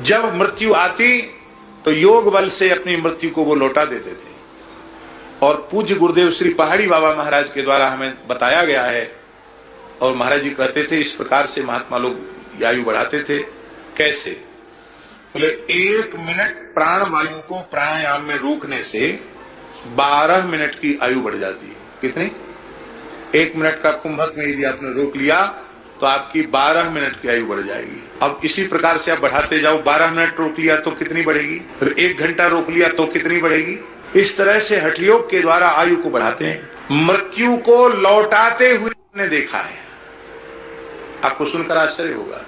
जब मृत्यु आती तो योग बल से अपनी मृत्यु को वो लौटा देते थे। और पूज्य गुरुदेव श्री पहाड़ी बाबा महाराज के द्वारा हमें बताया गया है, और महाराज जी कहते थे इस प्रकार से महात्मा लोग आयु बढ़ाते थे। कैसे? बोले 1 मिनट प्राण वायु को प्राणायाम में रोकने से 12 मिनट की आयु बढ़ जाती है। कितनी? 1 मिनट का कुंभक में यदि आपने रोक लिया तो आपकी 12 मिनट की आयु बढ़ जाएगी। अब इसी प्रकार से आप बढ़ाते जाओ, 12 मिनट रोक लिया तो कितनी बढ़ेगी, फिर 1 घंटा रोक लिया तो कितनी बढ़ेगी। इस तरह से हठ योग के द्वारा आयु को बढ़ाते हैं। मृत्यु को लौटाते हुए हमने देखा है, आपको सुनकर आश्चर्य होगा।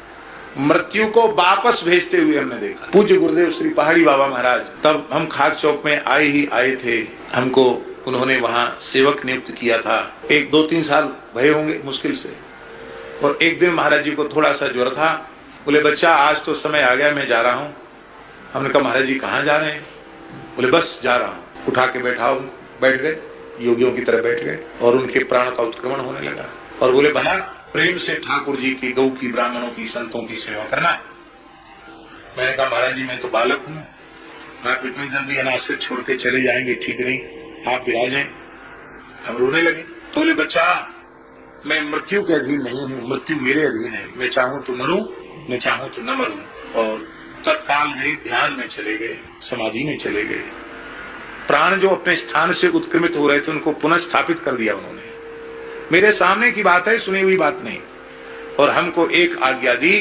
मृत्यु को वापस भेजते हुए हमने देखा। पूज्य गुरुदेव श्री पहाड़ी बाबा महाराज, तब हम खाक चौक में आए थे, हमको उन्होंने वहां सेवक नियुक्त किया था। 1-2-3 साल भये होंगे मुश्किल से। और एक दिन महाराज जी को थोड़ा सा ज्वर था, बोले बच्चा आज तो समय आ गया, मैं जा रहा हूँ। हमने कहा महाराज जी कहाँ जा रहे हैं? बोले बस जा रहा हूँ। उठा के बैठ गए, योगियों की तरह बैठ गए, और उनके प्राण का उत्क्रमण होने लगा। और बोले भला प्रेम से ठाकुर जी की, गौ की, ब्राह्मणों की, संतों की सेवा करना है। मैंने कहा महाराज जी मैं तो बालक हूँ, आप इतनी जल्दी अनाज से छोड़ के चले जाएंगे, ठीक नहीं, आप विराजें। हम रोने लगे। तो बोले बच्चा मैं मृत्यु के अधीन नहीं हूँ, मृत्यु मेरे अधीन है। मैं चाहूं तो मरूं, मैं चाहूं तो न मरूं। और तत्काल में ध्यान में चले गए, समाधि में चले गए। प्राण जो अपने स्थान से उत्क्रमित हो रहे थे उनको पुनः स्थापित कर दिया उन्होंने। मेरे सामने की बात है, सुनी हुई बात नहीं। और हमको एक आज्ञा दी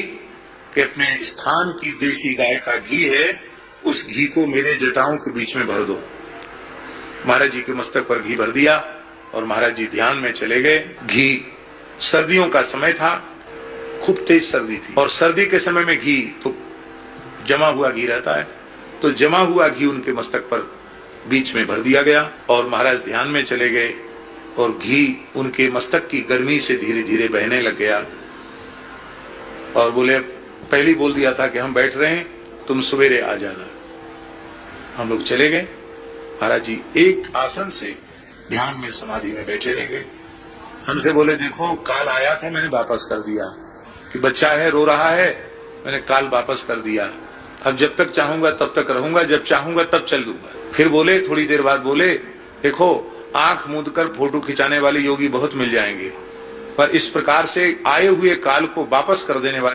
कि अपने स्थान की देसी गाय का घी है, उस घी को मेरे जटाओं के बीच में भर दो। महाराज जी के मस्तक पर घी भर दिया और महाराज जी ध्यान में चले गए। घी, सर्दियों का समय था, खूब तेज सर्दी थी, और सर्दी के समय में घी तो जमा हुआ घी रहता है, तो जमा हुआ घी उनके मस्तक पर बीच में भर दिया गया। और महाराज ध्यान में चले गए और घी उनके मस्तक की गर्मी से धीरे धीरे बहने लग गया। और बोले पहले बोल दिया था कि हम बैठ रहे हैं, तुम सवेरे आ जाना। हम लोग चले गए। महाराज जी एक आसन से ध्यान में समाधि में बैठे रह गए। हमसे बोले देखो काल आया था, मैंने वापस कर दिया, कि बच्चा है रो रहा है, मैंने काल वापस कर दिया। अब जब तक चाहूंगा तब तक रहूंगा, जब चाहूंगा तब चल दूंगा। फिर बोले थोड़ी देर बाद बोले देखो आंख मूंद कर फोटो खिंचाने वाले योगी बहुत मिल जाएंगे, पर इस प्रकार से आए हुए काल को वापस कर देने वाले